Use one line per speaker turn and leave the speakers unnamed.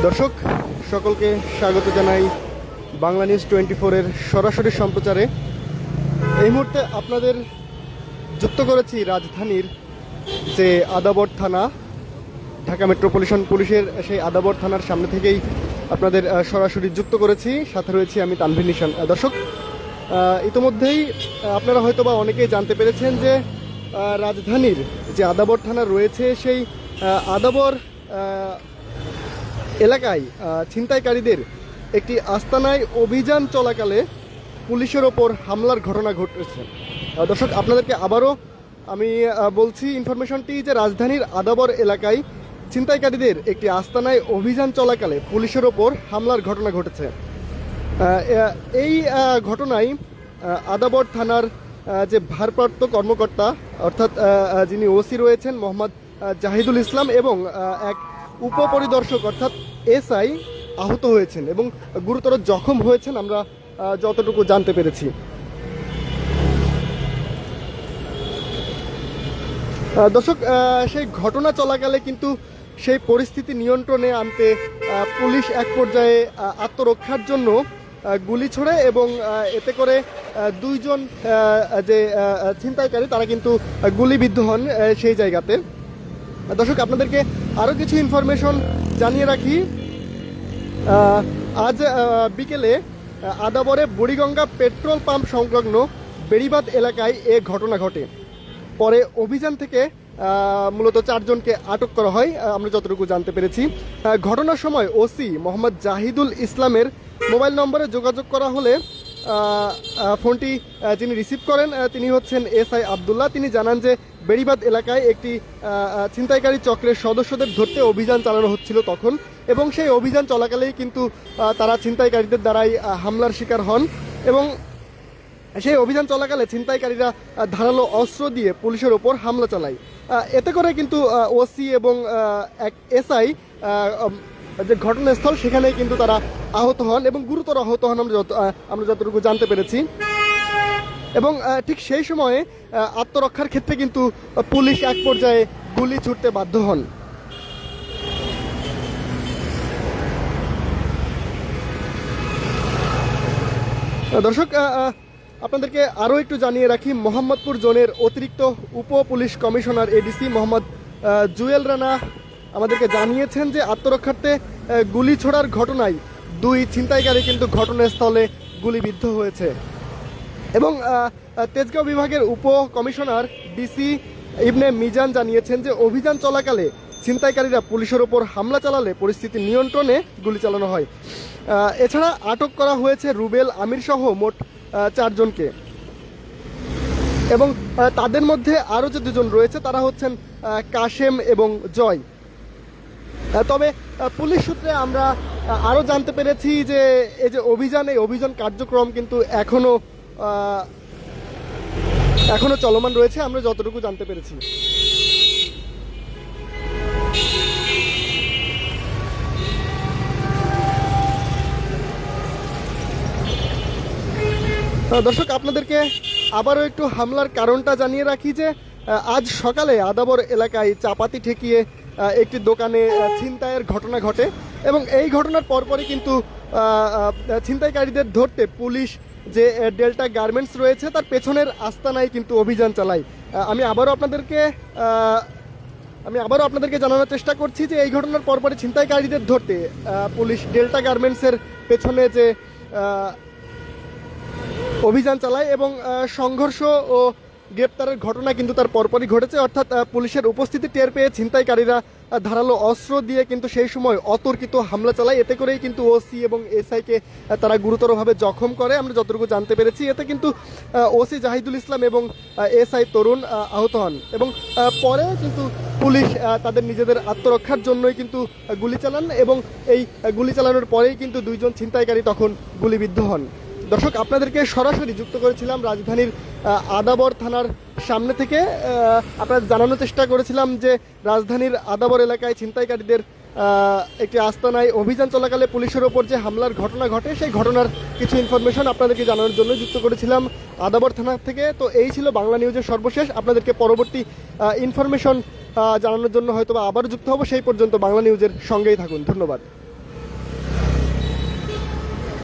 দর্শক সকলকে স্বাগত জানাই বাংলা নিউজ 24-এর সরাসরি সম্প্রচারে। এই মুহূর্তে আপনাদের যুক্ত করেছি রাজধানীর যে আদাবর থানা, ঢাকা মেট্রোপলিটন পুলিশের সেই আদাবর থানার সামনে থেকেই আপনাদের সরাসরি যুক্ত করেছি। সাথে রয়েছি আমি তানভীর নিশান। দর্শক, ইতিমধ্যেই আপনারা হয়তোবা অনেকেই জানতে পেরেছেন যে রাজধানীর যে আদাবর থানা রয়েছে সেই আদাবর এলাকায় ছিনতাইকারীদের একটি আস্তানায় অভিযান চলাকালে পুলিশের ওপর হামলার ঘটনা ঘটেছে। দর্শক, আপনাদেরকে আবারও আমি বলছি ইনফরমেশনটি যে রাজধানীর আদাবর এলাকায় ছিনতাইকারীদের একটি আস্তানায় অভিযান চলাকালে পুলিশের ওপর হামলার ঘটনা ঘটেছে। এই ঘটনায় আদাবর থানার যে ভারপ্রাপ্ত কর্মকর্তা অর্থাৎ যিনি ওসি রয়েছেন মোহাম্মদ জাহিদুল ইসলাম এবং এক উপপরিদর্শক অর্থাৎ এসআই আহত হয়েছেন এবং গুরুতর জখম হয়েছেন আমরা যতটুকু জানতে পেরেছি। দর্শক, সেই ঘটনা চলাকালে কিন্তু সেই পরিস্থিতি নিয়ন্ত্রণে আনতে পুলিশ এক পর্যায়ে আত্মরক্ষার জন্য গুলি ছোড়ে এবং এতে করে দুইজন যে ছিনতাইকারী তারা কিন্তু গুলিবিদ্ধ হন সেই জায়গাতে। দর্শক, আপনাদেরকে আরও কিছু ইনফরমেশন জানিয়ে রাখি। আজ বিকেলে আদাবরে বুড়িগঙ্গা পেট্রোল পাম্প সংলগ্ন বেড়িবাঁধ এলাকায় এ ঘটনা ঘটে। পরে অভিযান থেকে মূলত 4 জনকে আটক করা হয় আমরা যতটুকু জানতে পেরেছি। ঘটনার সময় ওসি মোহাম্মদ জাহিদুল ইসলামের মোবাইল নম্বরে যোগাযোগ করা হলে ফোনটি যিনি রিসিভ করেন তিনি হচ্ছেন এসআই আবদুল্লাহ। তিনি জানান যে বেড়িবাঁধ এলাকায় একটি ছিনতাইকারী চক্রের সদস্যদের ধরতে অভিযান চালানো হচ্ছিল তখন, এবং সেই অভিযান চলাকালেই কিন্তু তারা ছিনতাইকারীদের দ্বারাই হামলার শিকার হন এবং সেই অভিযান চলাকালে ছিনতাইকারীরা ধারালো অস্ত্র দিয়ে পুলিশের ওপর হামলা চালায়। এতে করে কিন্তু ওসি এবং এক এসআই যে ঘটনাস্থল সেখানেই কিন্তু তারা আহত হন এবং গুরুতর আহত হন আমরা যতটুকু জানতে পেরেছি। এবং ঠিক সেই সময়ে আত্মরক্ষার ক্ষেত্রে কিন্তু পুলিশ এক পর্যায়ে গুলি ছুটতে বাধ্য হন। দর্শক, আপনাদেরকে আরও একটু জানিয়ে রাখি, মোহাম্মদপুর জোনের অতিরিক্ত উপ police commissioner ADC Mohammad Jewel Rana আমাদেরকে জানিয়েছেন যে আত্মরক্ষার্থে গুলি ছোড়ার ঘটনায় 2 ছিনতাইকারী কিন্তু ঘটনাস্থলে গুলিবিদ্ধ হয়েছে এবং তেজগাঁও বিভাগের উপ কমিশনার ডিসি ইবনে মিজান জানিয়েছেন যে অভিযান চলাকালে ছিনতাইকারীরা পুলিশের ওপর হামলা চালালে পরিস্থিতি নিয়ন্ত্রণে গুলি চালানো হয়। এছাড়া আটক করা হয়েছে রুবেল আমির সহ মোট 4 জনকে এবং তাদের মধ্যে আরও যে 2 জন রয়েছে তারা হচ্ছেন কাশেম এবং জয়। তবে পুলিশ সূত্রে আমরা আরও জানতে পেরেছি যে এই যে অভিযান কার্যক্রম কিন্তু এখনো চলমান রয়েছে আমরা যতটুকু জানতে পেরেছি। দর্শক, আপনাদেরকে আবারও একটু হামলার কারণটা জানিয়ে রাখি যে আজ সকালে আদাবর এলাকায় চাপাতি ঠেকিয়ে একটি দোকানে ছিনতাইয়ের ঘটনা ঘটে এবং এই ঘটনার পরপরই কিন্তু ছিনতাইকারীদের ধরতে পুলিশ যে ডেল্টা গার্মেন্টস রয়েছে তার পেছনের আস্তানায় কিন্তু অভিযান চালায়। আমি আবারও আপনাদেরকে জানানোর চেষ্টা করছি যে এই ঘটনার পরপরই ছিনতাইকারীদের ধরতে পুলিশ ডেল্টা গার্মেন্টসের পেছনে যে অভিযান চালায় এবং সংঘর্ষ ও গ্রেপ্তারের ঘটনা কিন্তু তার পরপরই ঘটেছে। অর্থাৎ পুলিশের উপস্থিতি টের পেয়ে ছিনতাইকারীরা ধারালো অস্ত্র দিয়ে কিন্তু সেই সময় অতর্কিত হামলা চালায়। এতে করেই কিন্তু ওসি এবং এসআইকে তারা গুরুতরভাবে জখম করে আমরা যতটুকু জানতে পেরেছি। এতে কিন্তু ওসি জাহিদুল ইসলাম এবং এসআই তরুণ আহত হন এবং পরেও কিন্তু পুলিশ তাদের নিজেদের আত্মরক্ষার জন্যই কিন্তু গুলি চালান এবং এই গুলি চালানোর পরেই কিন্তু 2 জন ছিনতাইকারী তখন গুলিবিদ্ধ হন। দর্শক, আপনাদেরকে সরাসরি যুক্ত করেছিলাম রাজধানীর আদাবর থানার সামনে থেকে। আপনাদের জানানোর চেষ্টা করেছিলাম যে রাজধানীর আদাবর এলাকায় ছিনতাইকারীদের একটি আস্তানায় অভিযান চলাকালে পুলিশের ওপর যে হামলার ঘটনা ঘটে সেই ঘটনার কিছু ইনফরমেশন আপনাদেরকে জানানোর জন্য যুক্ত করেছিলাম আদাবর থানা থেকে। তো এই ছিল বাংলা নিউজের সর্বশেষ। আপনাদেরকে পরবর্তী ইনফরমেশন জানানোর জন্য হয়তো আবার যুক্ত হব। সেই পর্যন্ত বাংলা নিউজের সঙ্গেই থাকুন। ধন্যবাদ।